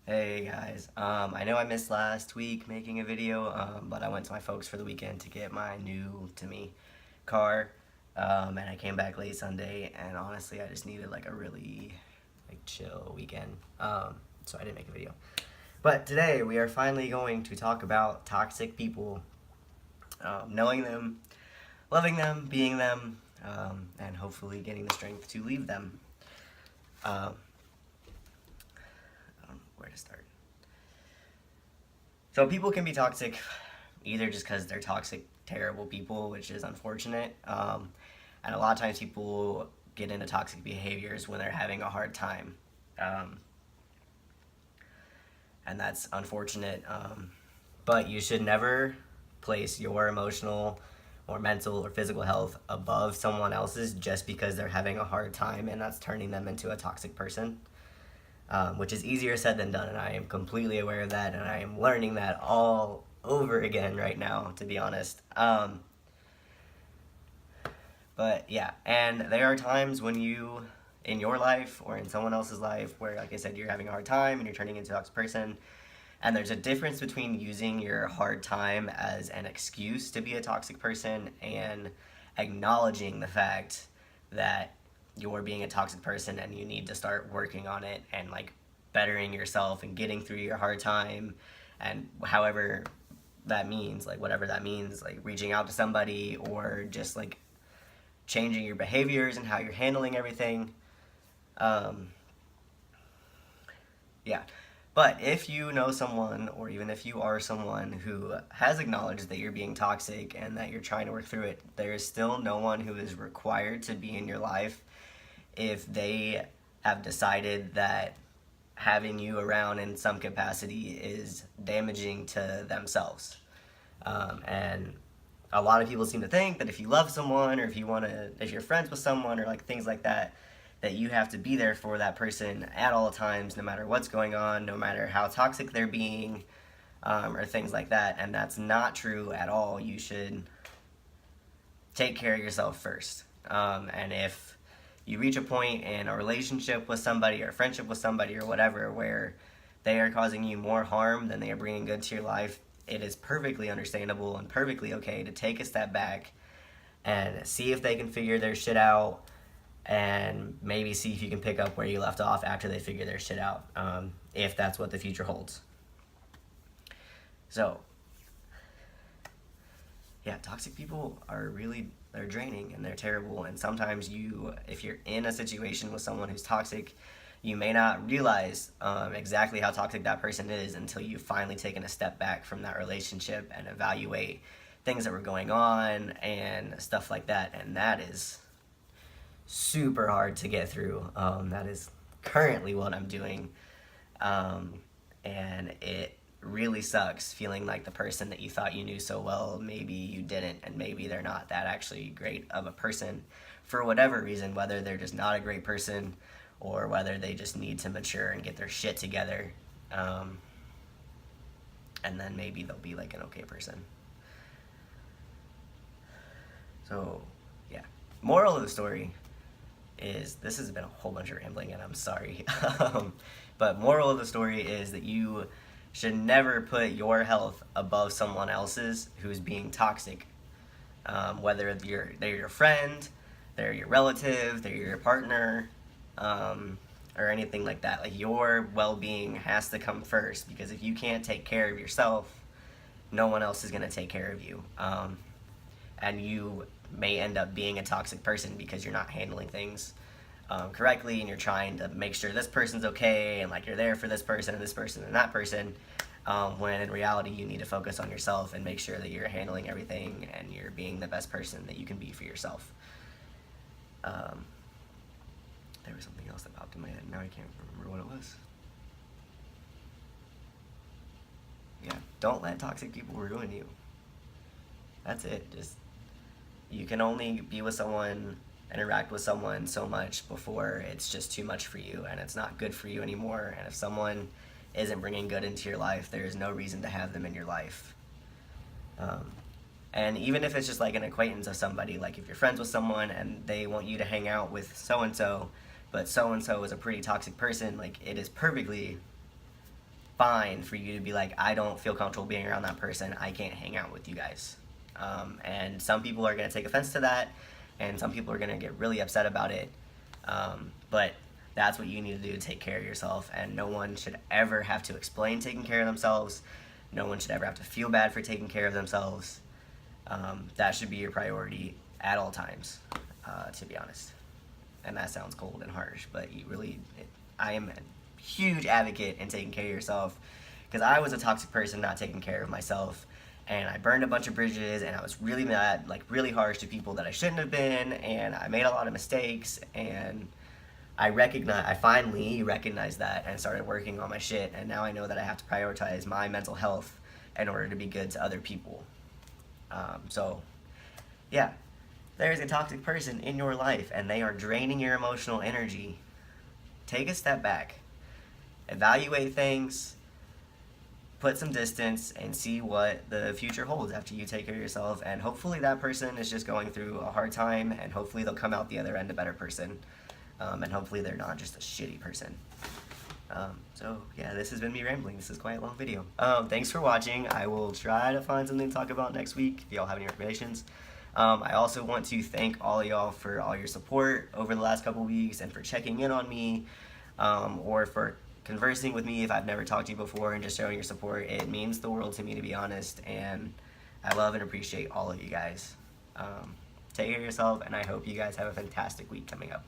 Hey guys, I know I missed last week making a video, but I went to my folks for the weekend to get my new to me car, and I came back late Sunday, and honestly, I just needed like a really chill weekend, so I didn't make a video. But today we are finally going to talk about toxic people, knowing them, loving them, being them, and hopefully getting the strength to leave them. Um, where to start? So people can be toxic either just because they're toxic, terrible people, which is unfortunate. And a lot of times people get into toxic behaviors when they're having a hard time. Um, and that's unfortunate. But you should never place your emotional or mental or physical health above someone else's just because they're having a hard time and that's turning them into a toxic person. Which is easier said than done, and I am completely aware of that, and I am learning that all over again right now, to be honest. But yeah, and there are times when you, in your life or in someone else's life, where, like I said, you're having a hard time and you're turning into a toxic person, and there's a difference between using your hard time as an excuse to be a toxic person and acknowledging the fact that you're being a toxic person and you need to start working on it and like bettering yourself and getting through your hard time and however that means, like whatever that means, like reaching out to somebody or just like changing your behaviors and how you're handling everything. Um, yeah. But if you know someone, or even if you are someone who has acknowledged that you're being toxic and that you're trying to work through it, there is still no one who is required to be in your life if they have decided that having you around in some capacity is damaging to themselves. And a lot of people seem to think that if you love someone or if you want to, if you're friends with someone or like things like that, that you have to be there for that person at all times, no matter what's going on, no matter how toxic they're being, or things like that. And that's not true at all. You should take care of yourself first. And if you reach a point in a relationship with somebody or a friendship with somebody or whatever where they are causing you more harm than they are bringing good to your life, it is perfectly understandable and perfectly okay to take a step back and see if they can figure their shit out and maybe see if you can pick up where you left off after they figure their shit out, if that's what the future holds. So, yeah, toxic people are really, they're draining and they're terrible, and sometimes you, if you're in a situation with someone who's toxic, you may not realize exactly how toxic that person is until you've finally taken a step back from that relationship and evaluate things that were going on and stuff like that, and that is super hard to get through. That is currently what I'm doing, and it really sucks feeling like the person that you thought you knew so well, maybe you didn't, and maybe they're not that actually great of a person for whatever reason, whether they're just not a great person or whether they just need to mature and get their shit together. And then maybe they'll be like an okay person. So, yeah. Moral of the story is, this has been a whole bunch of rambling and I'm sorry. But moral of the story is that you should never put your health above someone else's who's being toxic. Whether they're your friend, they're your relative, they're your partner, or anything like that. Like, your well-being has to come first, because if you can't take care of yourself, no one else is going to take care of you. And you may end up being a toxic person because you're not handling things correctly, and you're trying to make sure this person's okay, and like you're there for this person and that person, when in reality you need to focus on yourself and make sure that you're handling everything and you're being the best person that you can be for yourself. There was something else that popped in my head. Now I can't remember what it was. Yeah, don't let toxic people ruin you. That's it. Just, you can only be with someone, interact with someone so much before it's just too much for you and it's not good for you anymore. And if someone isn't bringing good into your life, there is no reason to have them in your life. And even if it's just like an acquaintance of somebody, like if you're friends with someone and they want you to hang out with so-and-so, but so-and-so is a pretty toxic person, like it is perfectly fine for you to be like, I don't feel comfortable being around that person, I can't hang out with you guys. And some people are going to take offense to that, and some people are going to get really upset about it. But that's what you need to do to take care of yourself, and no one should ever have to explain taking care of themselves. No one should ever have to feel bad for taking care of themselves. That should be your priority at all times, to be honest. And that sounds cold and harsh, but I am a huge advocate in taking care of yourself, because I was a toxic person not taking care of myself, and I burned a bunch of bridges, and I was really mad, like really harsh to people that I shouldn't have been, and I made a lot of mistakes, and I finally recognized that and started working on my shit, and now I know that I have to prioritize my mental health in order to be good to other people. So, yeah, there's a toxic person in your life and they are draining your emotional energy. Take a step back, evaluate things, put some distance, and see what the future holds after you take care of yourself. And hopefully that person is just going through a hard time, and hopefully they'll come out the other end a better person. And hopefully they're not just a shitty person. So yeah, this has been me rambling. This is quite a long video. Thanks for watching. I will try to find something to talk about next week if y'all have any recommendations. I also want to thank all y'all for all your support over the last couple weeks, and for checking in on me, or for conversing with me if I've never talked to you before, and just showing your support. It means the world to me, to be honest, and I love and appreciate all of you guys. Take care of yourself, and I hope you guys have a fantastic week coming up.